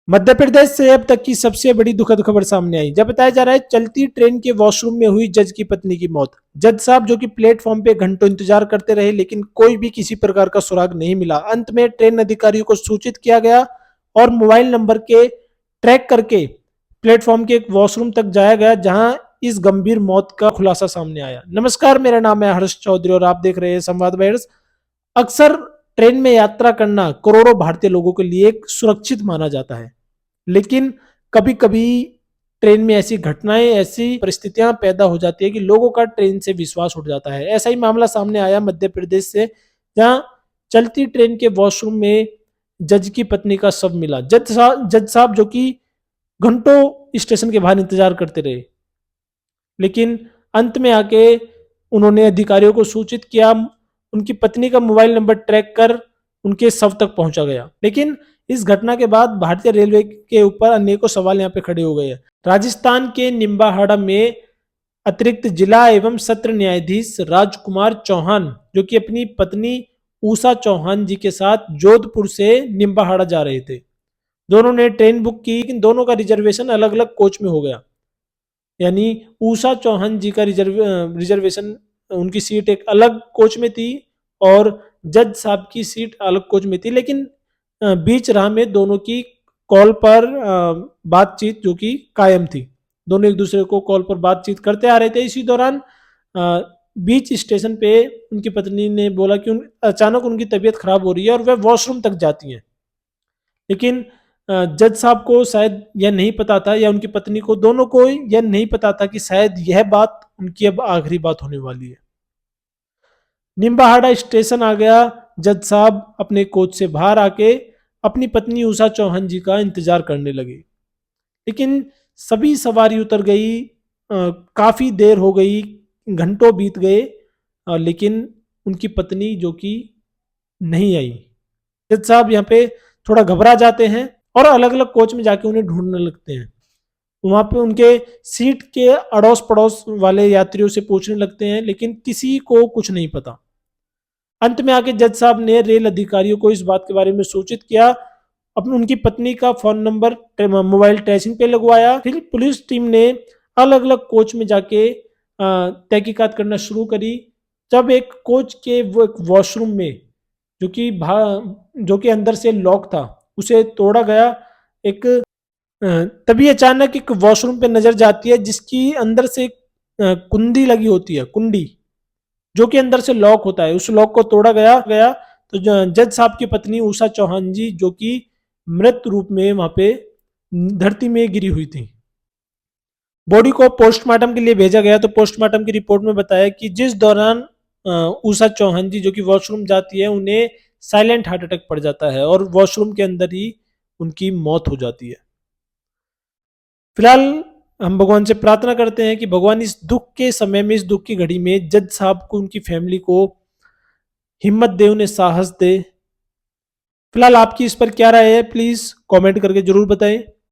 मध्य प्रदेश से अब तक की सबसे बड़ी दुखद खबर सामने आई जब बताया जा रहा है चलती ट्रेन के वॉशरूम में हुई जज की पत्नी की मौत। जज साहब जो कि प्लेटफॉर्म पे घंटों इंतजार करते रहे लेकिन कोई भी किसी प्रकार का सुराग नहीं मिला। अंत में ट्रेन अधिकारियों को सूचित किया गया और मोबाइल नंबर के ट्रैक करके प्लेटफॉर्म के एक वॉशरूम तक जाया गया जहां इस गंभीर मौत का खुलासा सामने आया। नमस्कार, मेरा नाम है हर्ष चौधरी और आप देख रहे हैं संवाद वायरस। अक्सर ट्रेन में यात्रा करना करोड़ों भारतीय लोगों के लिए एक सुरक्षित माना जाता है, लेकिन कभी कभी ट्रेन में ऐसी घटनाएं, ऐसी परिस्थितियां पैदा हो जाती है कि लोगों का ट्रेन से विश्वास उठ जाता है। ऐसा ही मामला सामने आया मध्य प्रदेश से, जहां चलती ट्रेन के वॉशरूम में जज की पत्नी का शव मिला। जज साहब जो कि घंटों स्टेशन के बाहर इंतजार करते रहे, लेकिन अंत में आके उन्होंने अधिकारियों को सूचित किया। उनकी पत्नी का मोबाइल नंबर ट्रैक कर उनके शव तक पहुंचा गया, लेकिन इस घटना के बाद भारतीय रेलवे के ऊपर अनेकों सवाल यहाँ पे खड़े हो गए हैं। राजस्थान के निम्बाहाड़ा में अतिरिक्त जिला एवं सत्र न्यायाधीश राजकुमार चौहान जो कि अपनी पत्नी उषा चौहान जी के साथ जोधपुर से निम्बाहाड़ा जा रहे थे। दोनों ने ट्रेन बुक की, लेकिन दोनों का रिजर्वेशन अलग अलग कोच में हो गया। यानी उषा चौहान जी का रिजर्वेशन, उनकी सीट एक अलग कोच में थी और जज साहब की सीट अलग कोच में थी, लेकिन बीच राह में दोनों की कॉल पर बातचीत जो कि कायम थी। दोनों एक दूसरे को कॉल पर बातचीत करते आ रहे थे। इसी दौरान बीच स्टेशन पे उनकी पत्नी ने बोला कि अचानक उनकी तबीयत खराब हो रही है और वह वॉशरूम तक जाती हैं, लेकिन जज साहब को शायद यह नहीं पता था, या उनकी पत्नी को, दोनों को यह नहीं पता था कि शायद यह बात उनकी अब आखिरी बात होने वाली है। निम्बाहाड़ा स्टेशन आ गया। जज साहब अपने कोच से बाहर आके अपनी पत्नी उषा चौहान जी का इंतजार करने लगे, लेकिन सभी सवारी उतर गई। काफी देर हो गई, घंटों बीत गए, लेकिन उनकी पत्नी जो कि नहीं आई। जज साहब यहाँ पे थोड़ा घबरा जाते हैं और अलग अलग कोच में जाके उन्हें ढूंढने लगते हैं। वहां पे उनके सीट के अड़ोस पड़ोस वाले यात्रियों से पूछने लगते हैं, लेकिन किसी को कुछ नहीं पता। अंत में आके जज साहब ने रेल अधिकारियों को इस बात के बारे में सूचित किया। अपनी उनकी पत्नी का फोन नंबर मोबाइल ट्रेसिंग पे लगवाया। फिर पुलिस टीम ने अलग अलग कोच में जाके तहकीकात करना शुरू करी। जब एक कोच के वो एक वॉशरूम में जो कि अंदर से लॉक था, उसे तोड़ा गया। एक तभी अचानक एक वॉशरूम पे नजर जाती है जिसकी अंदर से कुंडी लगी होती है, कुंडी जो कि अंदर से लॉक होता है। उस लॉक को तोड़ा गया तो जज साहब की पत्नी उषा चौहान जी जो कि मृत रूप में वहां पे धरती में गिरी हुई थी। बॉडी को पोस्टमार्टम के लिए भेजा गया तो पोस्टमार्टम की रिपोर्ट में बताया कि जिस दौरान उषा चौहान जी जो कि वॉशरूम जाती है, उन्हें साइलेंट हार्ट अटैक पड़ जाता है और वॉशरूम के अंदर ही उनकी मौत हो जाती है। फिलहाल हम भगवान से प्रार्थना करते हैं कि भगवान इस दुख के समय में, इस दुख की घड़ी में जज साहब को, उनकी फैमिली को हिम्मत दे, उन्हें साहस दे। फिलहाल आपकी इस पर क्या राय है, प्लीज कमेंट करके जरूर बताएं।